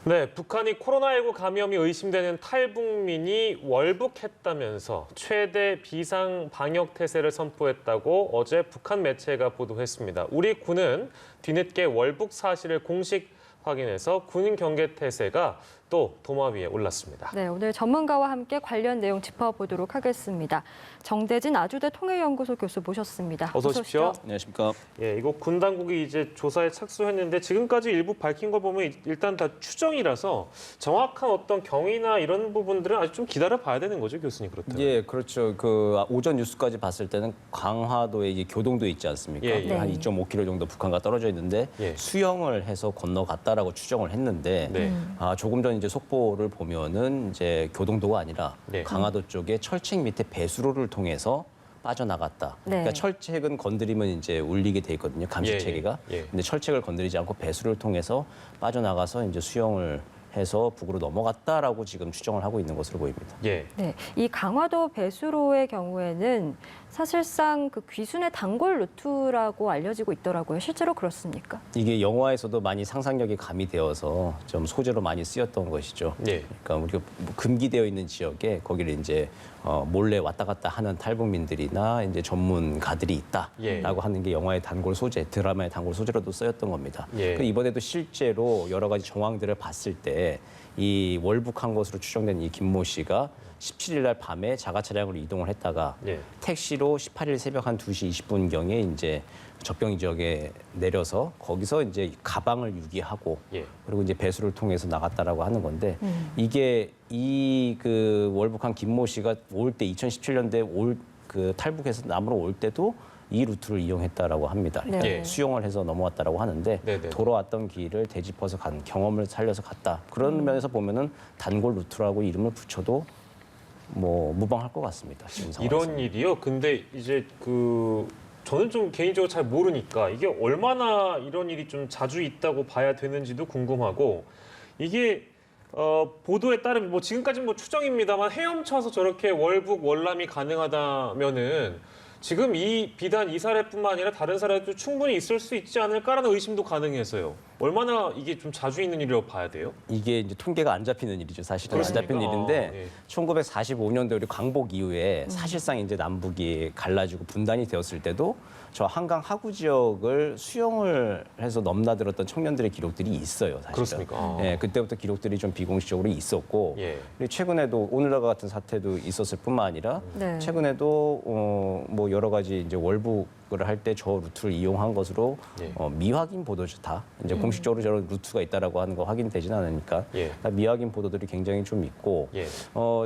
네, 북한이 코로나19 감염이 의심되는 탈북민이 월북했다면서 최대 비상 방역 태세를 선포했다고 어제 북한 매체가 보도했습니다. 우리 군은 뒤늦게 월북 사실을 공식 확인해서 군인 경계 태세가 또 도마 위에 올랐습니다. 네, 오늘 전문가와 함께 관련 내용 짚어보도록 하겠습니다. 정대진 아주대 통일연구소 교수 모셨습니다. 어서 오십시오. 안녕하십니까. 예, 이거 군 당국이 이제 조사에 착수했는데 지금까지 일부 밝힌 걸 보면 일단 다 추정이라서 정확한 어떤 경위나 이런 부분들은 아직 좀 기다려 봐야 되는 거죠, 교수님 그렇다면. 예, 그렇죠. 그 오전 뉴스까지 봤을 때는 강화도에 이제 교동도 있지 않습니까? 예, 예. 한 2.5km 정도 북한과 떨어져 있는데 예. 수영을 해서 건너갔다라고 추정을 했는데 네. 조금 전 이제 속보를 보면은 이제 교동도가 아니라 네. 강화도 쪽에 철책 밑에 배수로를 통해서 빠져나갔다. 네. 그러니까 철책은 건드리면 이제 울리게 돼 있거든요. 감시 예, 체계가. 예. 근데 철책을 건드리지 않고 배수로를 통해서 빠져나가서 이제 수영을 해서 북으로 넘어갔다라고 지금 추정을 하고 있는 것으로 보입니다. 예. 네, 이 강화도 배수로의 경우에는 사실상 그 귀순의 단골 루트라고 알려지고 있더라고요. 실제로 그렇습니까? 이게 영화에서도 많이 상상력이 가미되어서 좀 소재로 많이 쓰였던 것이죠. 예. 그러니까 우리가 뭐 금기되어 있는 지역에 거기를 이제 몰래 왔다 갔다 하는 탈북민들이나 이제 전문가들이 있다라고 예. 하는 게 영화의 단골 소재, 드라마의 단골 소재로도 쓰였던 겁니다. 예. 그 이번에도 실제로 여러 가지 정황들을 봤을 때 이 월북한 것으로 추정된 이 김모 씨가 17일 날 밤에 자가 차량으로 이동을 했다가 예. 택시로 18일 새벽 한 2시 20분경에 이제 적경 지역에 내려서 거기서 이제 가방을 유기하고 예. 그리고 이제 배수를 통해서 나갔다라고 하는 건데 이게 이 그 월북한 김모 씨가 올 때 2017년대 그 탈북해서 남으로 올 때도 이 루트를 이용했다라고 합니다. 그러니까 네. 수용을 해서 넘어왔다라고 하는데 네네. 돌아왔던 길을 되짚어서 간 경험을 살려서 갔다. 그런 면에서 보면은 단골 루트라고 이름을 붙여도 뭐 무방할 것 같습니다. 지금 상황에서. 이런 일이요? 근데 이제 저는 좀 개인적으로 잘 모르니까 이게 얼마나 이런 일이 좀 자주 있다고 봐야 되는지도 궁금하고 이게 보도에 따르면 뭐 지금까지는 뭐 추정입니다만 헤엄쳐서 저렇게 월북 월남이 가능하다면은 지금 이 비단 이 사례뿐만 아니라 다른 사례도 충분히 있을 수 있지 않을까라는 의심도 가능해서요. 얼마나 이게 좀 자주 있는 일이라고 봐야 돼요? 이게 이제 통계가 안 잡히는 일이죠. 사실은 안 그렇습니까? 잡히는 일인데 예. 1945년도 우리 광복 이후에 사실상 이제 남북이 갈라지고 분단이 되었을 때도 저 한강 하구 지역을 수영을 해서 넘나들었던 청년들의 기록들이 있어요. 사실은. 그렇습니까? 예, 그때부터 기록들이 좀 비공식적으로 있었고 예. 그리고 최근에도 오늘과 같은 사태도 있었을 뿐만 아니라 네. 최근에도 뭐 여러 가지 이제 월북을 할 때 저 루트를 이용한 것으로 예. 미확인 보도죠 다. 이제 공식적으로 저런 루트가 있다라고 하는 거 확인되지는 않으니까 예. 다 미확인 보도들이 굉장히 좀 있고 예.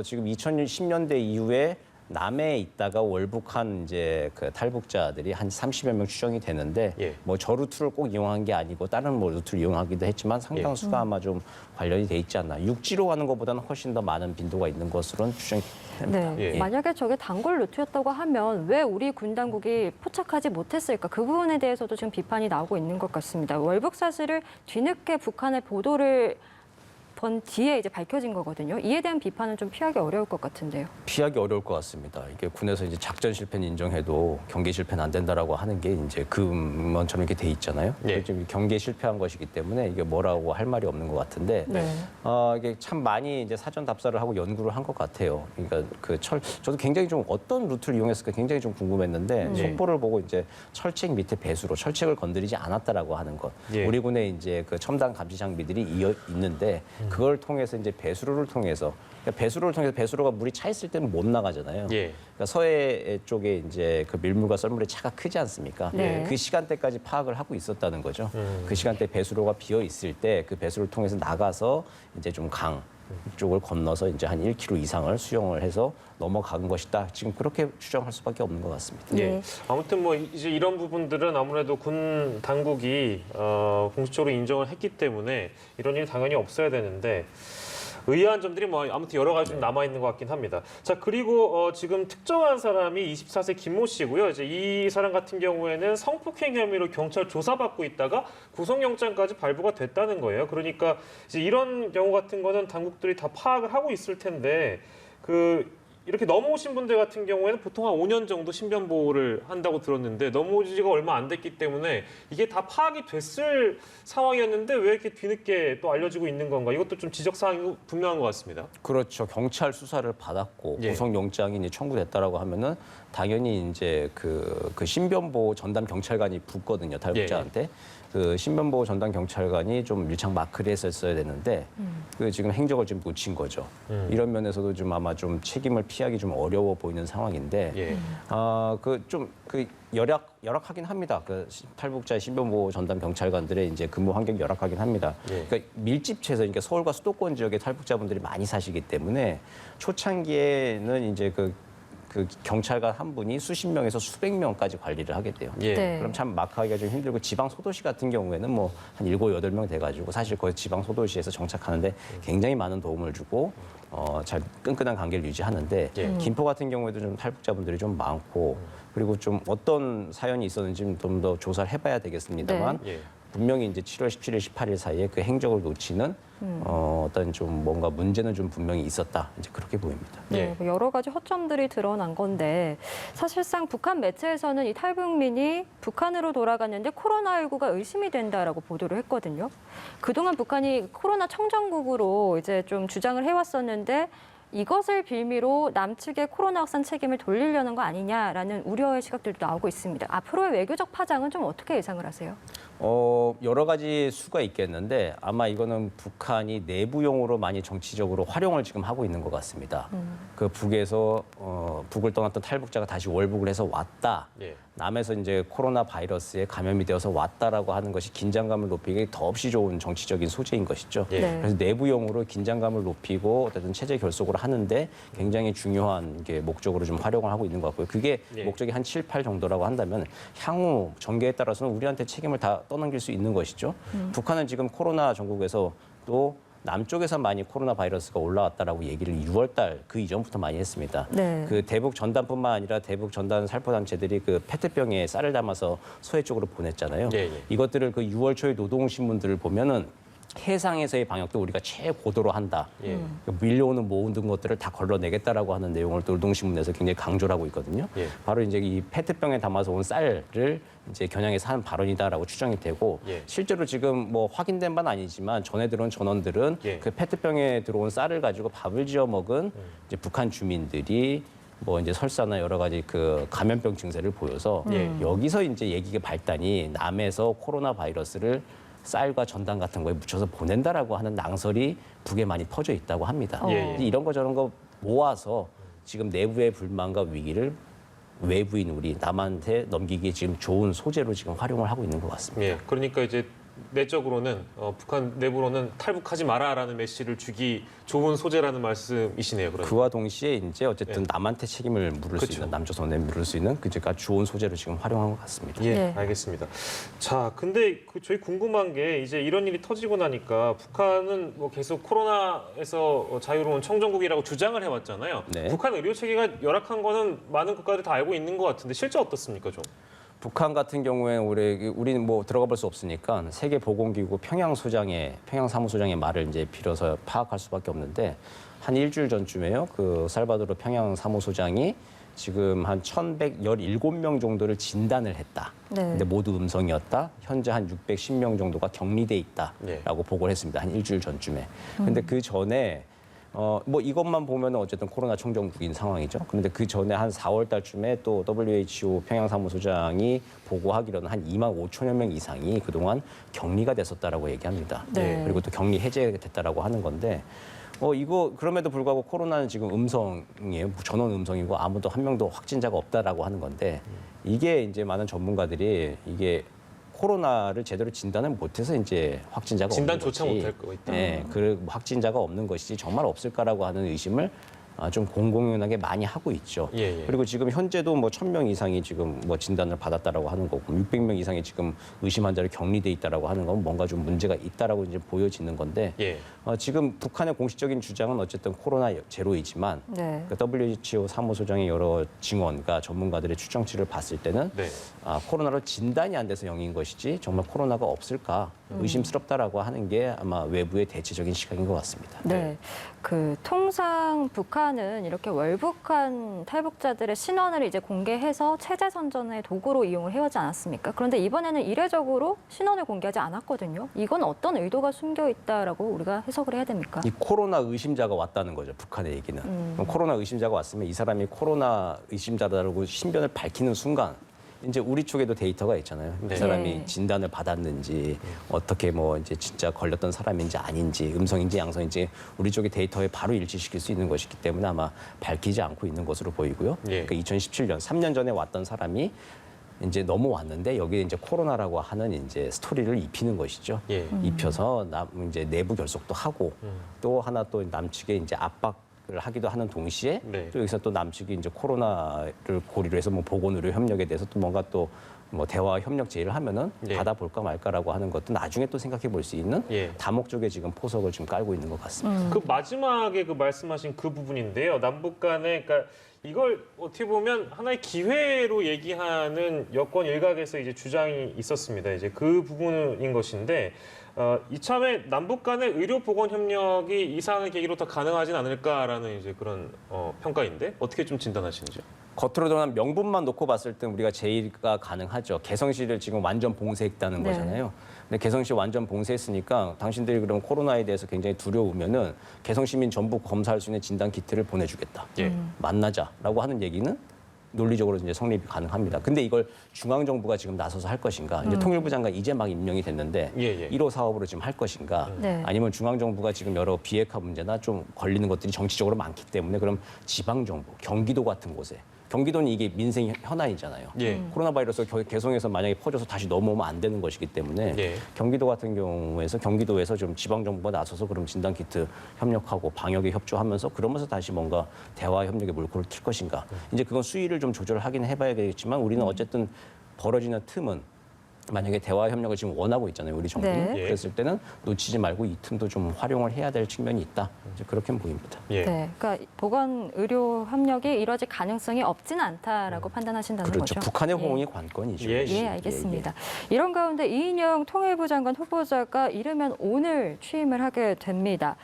지금 2010년대 이후에 남해에 있다가 월북한 이제 그 탈북자들이 한 30여 명 추정이 되는데 예. 뭐 저 루트를 꼭 이용한 게 아니고 다른 뭐 루트를 이용하기도 했지만 상당수가 아마 좀 관련이 돼 있지 않나. 육지로 가는 것보다는 훨씬 더 많은 빈도가 있는 것으로는 추정이 됩니다. 네. 예. 만약에 저게 단골 루트였다고 하면 왜 우리 군 당국이 포착하지 못했을까? 그 부분에 대해서도 지금 비판이 나오고 있는 것 같습니다. 월북 사실을 뒤늦게 북한의 보도를 번 뒤에 이제 밝혀진 거거든요. 이에 대한 비판은 좀 피하기 어려울 것 같은데요. 피하기 어려울 것 같습니다. 이게 군에서 이제 작전 실패는 인정해도 경계 실패는 안 된다라고 하는 게 이제 금원처럼 이렇게 돼 있잖아요. 예. 지금 경계 실패한 것이기 때문에 이게 뭐라고 할 말이 없는 것 같은데 네. 이게 참 많이 이제 사전 답사를 하고 연구를 한 것 같아요. 그러니까 저도 굉장히 좀 어떤 루트를 이용했을까 굉장히 좀 궁금했는데 예. 속보를 보고 이제 철책 밑에 배수로 철책을 건드리지 않았다라고 하는 것. 예. 우리 군에 이제 그 첨단 감시 장비들이 있는데 그걸 통해서 이제 배수로를 통해서 배수로가 물이 차 있을 때는 못 나가잖아요. 예. 그러니까 서해 쪽에 이제 그 밀물과 썰물의 차가 크지 않습니까? 네. 그 시간대까지 파악을 하고 있었다는 거죠. 그 시간대 배수로가 비어 있을 때 그 배수로를 통해서 나가서 이제 좀 강 쪽을 건너서 이제 한 1km 이상을 수영을 해서 넘어간 것이다. 지금 그렇게 추정할 수밖에 없는 것 같습니다. 네. 예. 아무튼 뭐 이제 이런 부분들은 아무래도 군 당국이 공식적으로 인정을 했기 때문에 이런 일이 당연히 없어야 되는데 의아한 점들이 뭐 아무튼 여러 가지 좀 남아 있는 것 같긴 합니다. 자, 그리고 지금 특정한 사람이 24세 김모 씨고요. 이제 이 사람 같은 경우에는 성폭행 혐의로 경찰 조사받고 있다가 구속영장까지 발부가 됐다는 거예요. 그러니까 이제 이런 경우 같은 거는 당국들이 다 파악을 하고 있을 텐데 이렇게 넘어오신 분들 같은 경우에는 보통 한 5년 정도 신변 보호를 한다고 들었는데 넘어오지가 얼마 안 됐기 때문에 이게 다 파악이 됐을 상황이었는데 왜 이렇게 뒤늦게 또 알려지고 있는 건가? 이것도 좀 지적 사항이 분명한 것 같습니다. 그렇죠. 경찰 수사를 받았고 예. 구속영장이 이제 청구됐다라고 하면은 당연히 이제 그 신변보호 전담 경찰관이 붙거든요. 탈북자한테. 그 신변보호 전담 경찰관이 좀 밀착 마크를 했었어야 되는데 그 지금 행적을 좀 놓친 거죠. 이런 면에서도 좀 아마 좀 책임을 피하기 좀 어려워 보이는 상황인데 예. 열악하긴 합니다. 그 탈북자 신변보호 전담 경찰관들의 이제 근무 환경이 열악하긴 합니다. 예. 그러니까 밀집해서 그러니까 서울과 수도권 지역에 탈북자분들이 많이 사시기 때문에 초창기에는 이제 그 경찰관 한 분이 수십 명에서 수백 명까지 관리를 하게 돼요. 예. 네. 그럼 참 마크하기가 좀 힘들고 지방 소도시 같은 경우에는 뭐 한 7, 8명 돼가지고 사실 거기 지방 소도시에서 정착하는데 굉장히 많은 도움을 주고 잘 끈끈한 관계를 유지하는데 예. 김포 같은 경우에도 좀 탈북자분들이 좀 많고 그리고 좀 어떤 사연이 있었는지 좀 더 조사를 해봐야 되겠습니다만 예. 분명히 이제 7월 17일, 18일 사이에 그 행적을 놓치는 어떤 좀 뭔가 문제는 좀 분명히 있었다. 이제 그렇게 보입니다. 네, 뭐 여러 가지 허점들이 드러난 건데 사실상 북한 매체에서는 이 탈북민이 북한으로 돌아갔는데 코로나19가 의심이 된다라고 보도를 했거든요. 그동안 북한이 코로나 청정국으로 이제 좀 주장을 해왔었는데 이것을 빌미로 남측의 코로나 확산 책임을 돌리려는 거 아니냐라는 우려의 시각들도 나오고 있습니다. 앞으로의 외교적 파장은 좀 어떻게 예상을 하세요? 여러 가지 수가 있겠는데 아마 이거는 북한이 내부용으로 많이 정치적으로 활용을 지금 하고 있는 것 같습니다. 그 북에서 북을 떠났던 탈북자가 다시 월북을 해서 왔다. 예. 남에서 이제 코로나 바이러스에 감염이 되어서 왔다라고 하는 것이 긴장감을 높이기 더없이 좋은 정치적인 소재인 것이죠. 예. 네. 그래서 내부용으로 긴장감을 높이고 어쨌든 체제 결속을 하는데 굉장히 중요한 게 목적으로 좀 활용을 하고 있는 것 같고요. 그게 예. 목적이 한 7, 8 정도라고 한다면 향후 전개에 따라서는 우리한테 책임을 다 떠넘길 수 있는 것이죠. 북한은 지금 코로나 전국에서 또 남쪽에서 많이 코로나 바이러스가 올라왔다라고 얘기를 6월 달 그 이전부터 많이 했습니다. 네. 그 대북 전단뿐만 아니라 대북 전단 살포단체들이 그 페트병에 쌀을 담아서 소해 쪽으로 보냈잖아요. 예, 예. 이것들을 그 6월 초에 노동신문들을 보면은 해상에서의 방역도 우리가 최고도로 한다. 예. 밀려오는 모든 것들을 다 걸러내겠다라고 하는 내용을 또 노동신문에서 굉장히 강조를 하고 있거든요. 예. 바로 이제 이 페트병에 담아서 온 쌀을 이제 겨냥해서 한 발언이다라고 추정이 되고 예. 실제로 지금 뭐 확인된 바는 아니지만 전해 들어온 전원들은 예. 그 페트병에 들어온 쌀을 가지고 밥을 지어 먹은 이제 북한 주민들이 뭐 이제 설사나 여러 가지 그 감염병 증세를 보여서 여기서 이제 얘기가 발단이 남에서 코로나 바이러스를 쌀과 전단 같은 거에 묻혀서 보낸다라고 하는 낭설이 북에 많이 퍼져 있다고 합니다. 예, 예. 이런 거 저런 거 모아서 지금 내부의 불만과 위기를 외부인 우리 남한테 넘기기에 지금 좋은 소재로 지금 활용을 하고 있는 것 같습니다. 예. 그러니까 이제 내적으로는 북한 내부로는 탈북하지 마라라는 메시지를 주기 좋은 소재라는 말씀이시네요. 그러면. 그와 동시에 이제 어쨌든 남한테 책임을 물을 수 그쵸. 있는 남조선에 물을 수 있는 그니까 좋은 소재로 지금 활용한 것 같습니다. 예, 네. 알겠습니다. 자, 근데 저희 궁금한 게 이제 이런 일이 터지고 나니까 북한은 뭐 계속 코로나에서 자유로운 청정국이라고 주장을 해왔잖아요. 네. 북한 의료 체계가 열악한 거는 많은 국가들이 다 알고 있는 것 같은데 실제 어떻습니까, 좀? 북한 같은 경우에 우리는 뭐 들어가 볼 수 없으니까 세계보건기구 평양 사무소장의 말을 이제 빌어서 파악할 수밖에 없는데 한 일주일 전쯤에요. 그 살바도르 평양 사무소장이 지금 한 1,117명 정도를 진단을 했다. 네. 근데 모두 음성이었다. 현재 한 610명 정도가 격리돼 있다라고 보고를 했습니다. 한 일주일 전쯤에. 근데 그 전에 뭐 이것만 보면 어쨌든 코로나 청정국인 상황이죠. 그런데 그 전에 한 4월 달쯤에 또 WHO 평양 사무소장이 보고하기로는 한 2만 5천여 명 이상이 그동안 격리가 됐었다라고 얘기합니다. 네. 그리고 또 격리 해제됐다라고 하는 건데 이거 그럼에도 불구하고 코로나는 지금 음성이에요. 전원 음성이고 아무도 한 명도 확진자가 없다라고 하는 건데 이게 이제 많은 전문가들이 이게 코로나를 제대로 진단을 못해서 이제 확진자가 진단조차 없는 못할 거 있다. 예, 그 확진자가 없는 것이지 정말 없을까라고 하는 의심을 좀 공공연하게 많이 하고 있죠. 예, 예. 그리고 지금 현재도 뭐 1,000명 이상이 지금 뭐 진단을 받았다라고 하는 거고 600명 이상이 지금 의심 환자로 격리돼 있다라고 하는 건 뭔가 좀 문제가 있다라고 이제 보여지는 건데 예. 지금 북한의 공식적인 주장은 어쨌든 코로나 제로이지만 네. 그 WHO 사무소장의 여러 증언과 전문가들의 추정치를 봤을 때는 네. 코로나로 진단이 안 돼서 영인 것이지 정말 코로나가 없을까 의심스럽다라고 하는 게 아마 외부의 대체적인 시각인 것 같습니다. 네. 그 통상 북한 북한은 이렇게 월북한 탈북자들의 신원을 이제 공개해서 체제 선전의 도구로 이용을 해오지 않았습니까? 그런데 이번에는 이례적으로 신원을 공개하지 않았거든요. 이건 어떤 의도가 숨겨 있다라고 우리가 해석을 해야 됩니까? 이 코로나 의심자가 왔다는 거죠, 북한의 얘기는. 그럼 코로나 의심자가 왔으면 이 사람이 코로나 의심자다라고 신변을 밝히는 순간 이제 우리 쪽에도 데이터가 있잖아요. 그 네. 사람이 네. 진단을 받았는지, 어떻게 뭐 이제 진짜 걸렸던 사람인지 아닌지, 음성인지 양성인지 우리 쪽의 데이터에 바로 일치시킬 수 있는 것이기 때문에 아마 밝히지 않고 있는 것으로 보이고요. 예. 그러니까 2017년, 3년 전에 왔던 사람이 이제 넘어왔는데 여기에 이제 코로나라고 하는 이제 스토리를 입히는 것이죠. 예. 입혀서 이제 내부 결속도 하고 또 하나 또 남측에 이제 압박을 하기도 하는 동시에 네. 또 여기서 또 남측이 이제 코로나를 고리로 해서 뭐 보건의료 협력에 대해서 또 뭔가 또 뭐 대화 협력 제의를 하면은 네. 받아볼까 말까라고 하는 것도 나중에 또 생각해 볼 수 있는 예. 다목적의 지금 포석을 지금 깔고 있는 것 같습니다. 그 마지막에 그 말씀하신 그 부분인데요. 남북 간에 그러니까 이걸 어떻게 보면 하나의 기회로 얘기하는 여권 일각에서 이제 주장이 있었습니다. 이제 그 부분인 것인데 이참에 남북 간의 의료 보건 협력이 이상의 계기로 더 가능하진 않을까라는 이제 그런 평가인데 어떻게 좀 진단하시는지요? 겉으로 드러난 명분만 놓고 봤을 때 우리가 제의가 가능하죠. 개성시를 지금 완전 봉쇄했다는 네. 거잖아요. 근데 개성시 완전 봉쇄했으니까 당신들이 그럼 코로나에 대해서 굉장히 두려우면은 개성시민 전부 검사할 수 있는 진단 키트를 보내주겠다. 예. 만나자라고 하는 얘기는 논리적으로 이제 성립이 가능합니다. 근데 이걸 중앙 정부가 지금 나서서 할 것인가? 이제 통일부 장관 이제 막 임명이 됐는데 예. 1호 사업으로 지금 할 것인가? 네. 아니면 중앙 정부가 지금 여러 비핵화 문제나 좀 걸리는 것들이 정치적으로 많기 때문에 그럼 지방 정부, 경기도 같은 곳에 경기도는 이게 민생 현안이잖아요. 예. 코로나 바이러스 개성에서 만약에 퍼져서 다시 넘어오면 안 되는 것이기 때문에 예. 경기도 같은 경우에서 경기도에서 좀 지방 정부가 나서서 그럼 진단 키트 협력하고 방역에 협조하면서 그러면서 다시 뭔가 대화 협력의 물꼬를 틀 것인가. 이제 그건 수위를 좀 조절하긴 해봐야겠지만 우리는 어쨌든 벌어지는 틈은 만약에 대화 협력을 지금 원하고 있잖아요, 우리 정부는. 네. 예. 그랬을 때는 놓치지 말고 이 틈도 좀 활용을 해야 될 측면이 있다. 이제 그렇게 보입니다. 예. 네, 그러니까 보건 의료 협력이 이뤄질 가능성이 없지는 않다라고 판단하신다는 그렇죠. 거죠. 북한의 예. 호응이 관건이죠. 예. 예, 알겠습니다. 이런 가운데 이인영 통일부 장관 후보자가 이르면 오늘 취임을 하게 됩니다.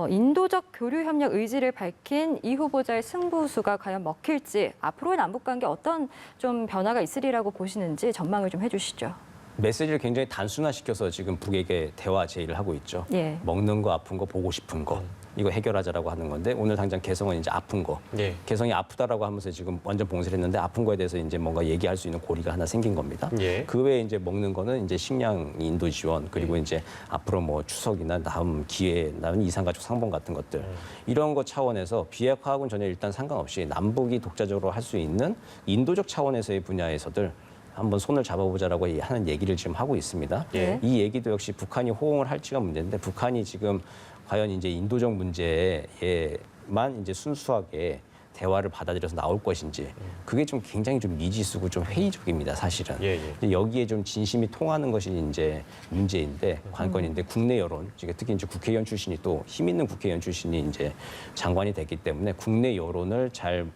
인도적 교류 협력 의지를 밝힌 이 후보자의 승부수가 과연 먹힐지 앞으로의 남북 관계 어떤 좀 변화가 있으리라고 보시는지 전망을 좀 해주시죠. 메시지를 굉장히 단순화시켜서 지금 북에게 대화 제의를 하고 있죠. 예. 먹는 거, 아픈 거, 보고 싶은 거. 이거 해결하자라고 하는 건데 오늘 당장 개성은 이제 아픈 거. 예. 개성이 아프다라고 하면서 지금 완전 봉쇄를 했는데 아픈 거에 대해서 이제 뭔가 얘기할 수 있는 고리가 하나 생긴 겁니다. 예. 그 외에 이제 먹는 거는 이제 식량 인도 지원 그리고 이제 앞으로 뭐 추석이나 다음 기회에 나는 이산가족 상봉 같은 것들 이런 거 차원에서 비핵화하고는 전혀 일단 상관없이 남북이 독자적으로 할 수 있는 인도적 차원에서의 분야에서들 한번 손을 잡아보자라고 하는 얘기를 지금 하고 있습니다. 예. 이 얘기도 역시 북한이 호응을 할지가 문제인데 북한이 지금 과연 이제 인도적 문제에만 이제 순수하게 대화를 받아들여서 나올 것인지 그게 좀 굉장히 좀 미지수고 좀 회의적입니다, 사실은. 예. 근데 여기에 좀 진심이 통하는 것이 이제 문제인데 관건인데 국내 여론, 특히 이제 국회의원 출신이 또 힘 있는 국회의원 출신이 이제 장관이 됐기 때문에 국내 여론을 잘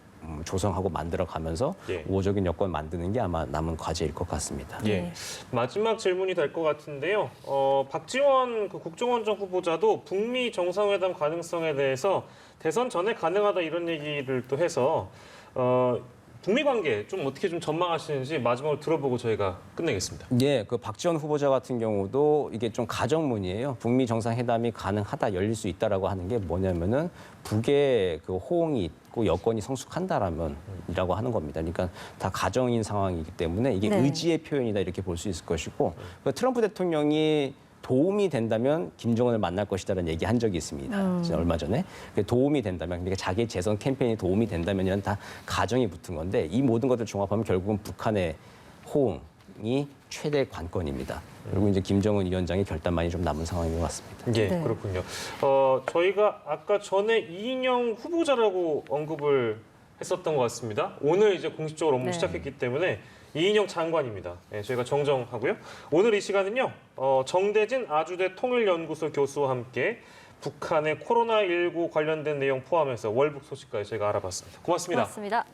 조성하고 만들어가면서 예. 우호적인 여건 만드는 게 아마 남은 과제일 것 같습니다. 예. 네. 마지막 질문이 될 것 같은데요. 박지원 그 국정원장 후보자도 북미 정상회담 가능성에 대해서 대선 전에 가능하다 이런 얘기를 또 해서 북미 관계 좀 어떻게 좀 전망하시는지 마지막으로 들어보고 저희가 끝내겠습니다. 예, 그 박지원 후보자 같은 경우도 이게 좀 가정문이에요. 북미 정상회담이 가능하다, 열릴 수 있다라고 하는 게 뭐냐면은 북의 그 호응이 있고 여건이 성숙한다라면이라고 하는 겁니다. 그러니까 다 가정인 상황이기 때문에 이게 네. 의지의 표현이다 이렇게 볼 수 있을 것이고 그 트럼프 대통령이 도움이 된다면 김정은을 만날 것이다라는 얘기 한 적이 있습니다. 얼마 전에. 도움이 된다면, 그러니까 자기의 재선 캠페인이 도움이 된다면 다 가정이 붙은 건데 이 모든 것들 종합하면 결국은 북한의 호응이 최대 관건입니다. 그리고 이제 김정은 위원장의 결단만이 좀 남은 상황인 것 같습니다. 예, 네. 그렇군요. 저희가 아까 전에 이인영 후보자라고 언급을 했었던 것 같습니다. 오늘 이제 공식적으로 업무 네. 시작했기 때문에 이인영 장관입니다. 예, 저희가 정정하고요. 오늘 이 시간은요. 정대진 아주대 통일연구소 교수와 함께 북한의 코로나19 관련된 내용 포함해서 월북 소식까지 저희가 알아봤습니다. 고맙습니다. 고맙습니다.